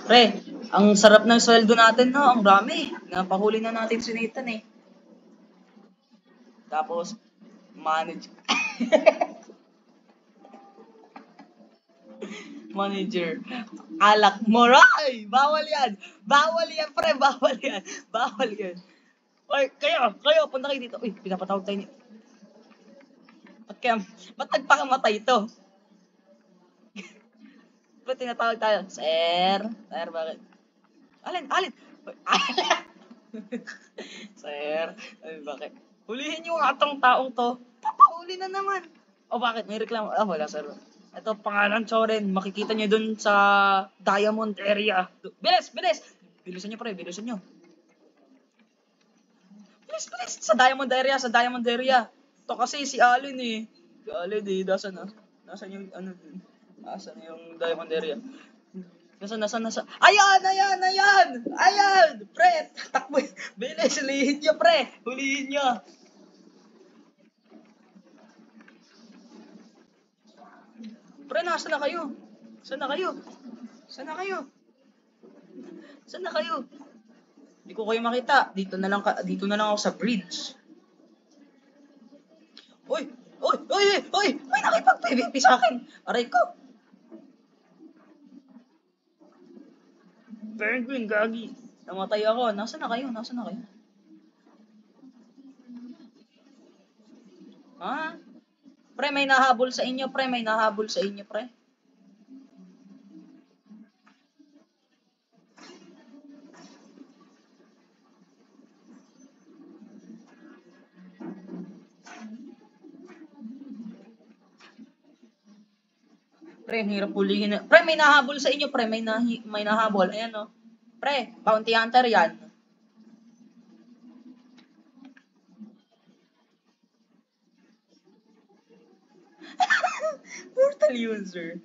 Pre, ang sarap ng sweldo natin, no? Ang dami. Napahuli na natin si Nathan, eh. Tapos, manage. Manager. Alak moray! Bawal yan! Bawal yan, pre! Bawal yan! Bawal yan! Oy, kayo, punta kayo dito. Uy, pinapatawag tayo ni... Ba't nagpakamatay ito? Ba't tinatawag tayo? Sir, bakit? Alin? Uy, alin? Sir, ay, bakit? Hulihin nyo nga tong taong to. Papahuli na naman. O bakit? May reklamo? Ah, wala, sir. Ito, pangalan Soren. Makikita nyo dun sa Diamond area. Bilis! Bilisan nyo, pre. Bilisan nyo. Bilis! Sa Diamond area. Ito kasi si Allen, eh. Si Allen, eh. Nasaan yung, nasaan yung Diamond area? Nasaan? Ayan! Pre, takbo. Bilis, hulihin nyo, pre. Hulihin nyo. Pre, nasaan na kayo? Saan na kayo? Hindi ko kayo makita. Dito na lang ako sa bridge. Uy! May nakipag-PVP sa akin. Aray ko. Penguin, gagi. Namatay ako. Nasaan na kayo? Ha? Pre, may nahabol sa inyo, pre. Pre, hirap hulihin na. Pre, may nahabol sa inyo, pre. May nahabol. Ayan, oh. Pre, bounty hunter yan. Portal user.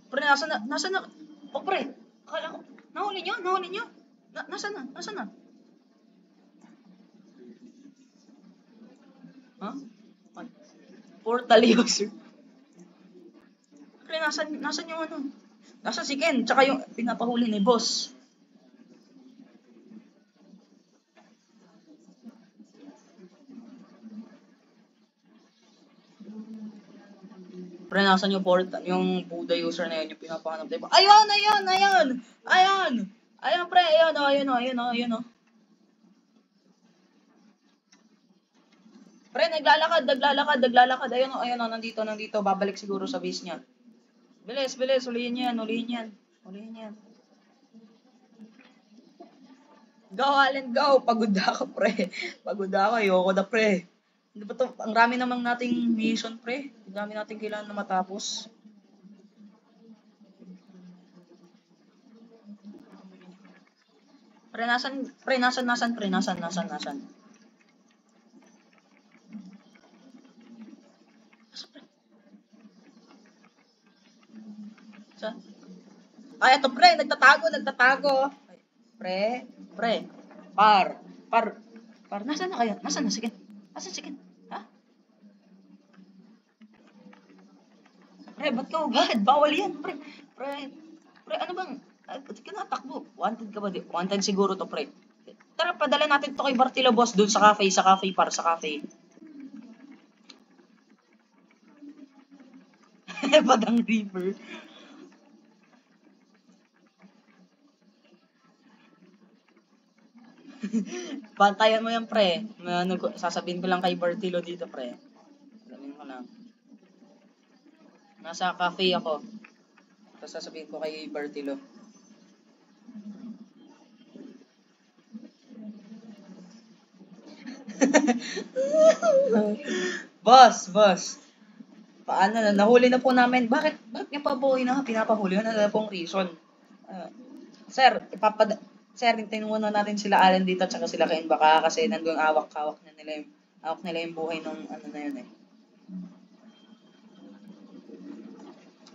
Pre, nasaan na? Oh, pre. Akala ko. Nahuli nyo? Nasaan na? Ha? Huh? Portal user. Pre, nasaan yung ano? Nasaan si Ken? Tsaka yung pinapahuli ni boss. Pre, nasan yung portal? Yung Buddha user na yun, yung pinapahanap tayo. Ayun! Ayun, pre, ayun, oh. Pre, naglalakad. Ayun, oh, nandito. Babalik siguro sa base niya. Bilis, hulihin yan. Go, Allen, go! Pagod ako, pre. Ayoko na, pre. Hindi ba to? Ang rami namang nating mission, pre. Ang dami nating kailangan na matapos. Pre, nasan? Ay, ito, pre. Nagtatago. Ay, pre. Par. Nasaan na kayo? Nasaan si Ken? Ha? Pre, ba't ka ugad? Bawal yan, pre. Pre, ano bang? Ba't ka natakbo? Wanted ka ba? Wanted siguro to, pre. Tara, padala natin to kay Bartilo Boss dun sa cafe, sa cafe. Badang River. Bantayan mo yan, pre. Sasabihin ko lang kay Bartilo dito, pre. Sabihin ko lang. Nasa cafe ako. Tapos sasabihin ko kay Bartilo. Boss. Paano na? Nahuli na po namin. Bakit niya pa po pinapahuli? Ano na pong reason? Sir, hintayin muna natin sila Allen dito at saka sila Ken baka kasi nandun awak nila yung buhay nung ano na yun, eh.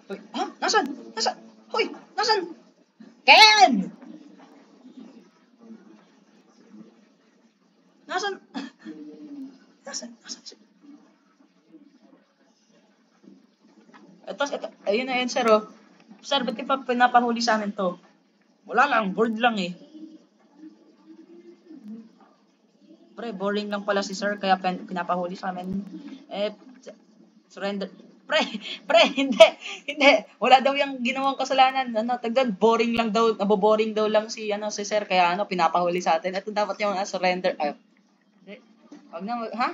Hoy, ha? Nasaan? Hoy, nasaan? Ken! Nasaan? Tapos, ito, ayun na yun, sir, oh. Sir, ba't pa pinapahuli sa amin to? Wala lang, bored lang eh. Pre, boring lang pala si sir, kaya pinapahuli sa amin. Eh, surrender. Pre, pre, hindi, hindi. Wala daw yung ginawang kasalanan. Ano, tagdan, boring lang daw, naboboring daw lang si, si sir, kaya pinapahuli sa atin. Ito dapat yung surrender. Ay, wag na, ha?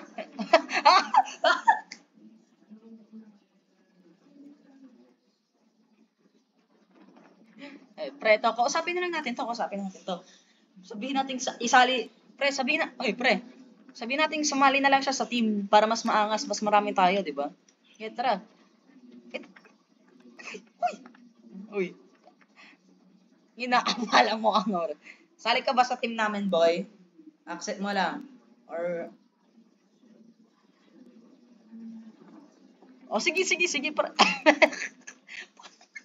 Pre, to, kausapin na lang natin to, kausapin natin to. Sabihin natin, pre, sabihin natin sumali na lang siya sa team para mas maangas, mas marami tayo, di ba? Yeah, tara. Uy! Uy! Inaamala mo ang oras. Sali ka ba sa team namin, boy? Accept mo lang. Or... Oh, sige.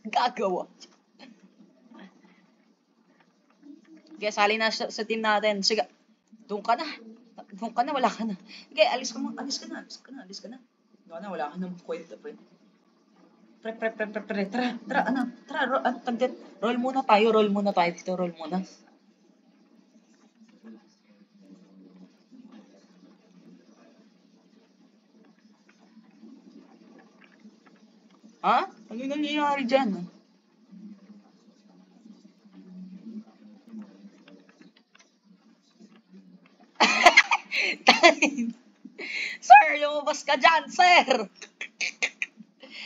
Gagawa. Kaya sali na sa team natin. Sige, doon ka na, wala ka na. Sige, alis ka na. Wala ka na kwenta, pre. Pre, tara, roll muna tayo dito, roll muna. Ha? Ano nangyayari dyan? Sir, lumabas ka dyan, sir!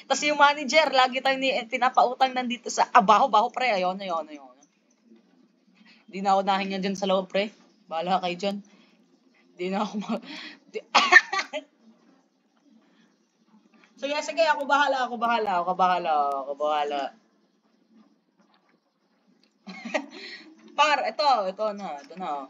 Tapos yung manager, lagi tayong pinapautang nandito sa, baho, pre, ayun. Di na ako nahinga dyan sa loob, pre. Bahala kayo dyan. Di na ako sige, ako bahala. Ito na.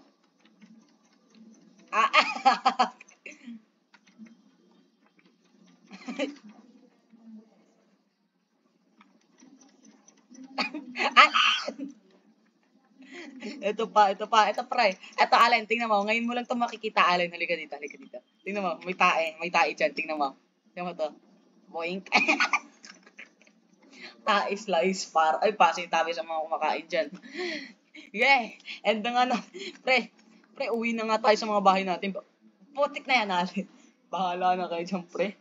Ito pre. Ito, Allen, tingnan mo. Ngayon mo lang ito makikita, Allen. Halika dito. Tingnan mo, may tae dyan. Tingnan mo to. Boink. Tae slice par. Ay, tabi sa mga kumakain dyan. Yeah. And na pre, uwi na nga tayo sa mga bahay natin. Putik na yan, Allen. Bahala na kayo dyan, pre.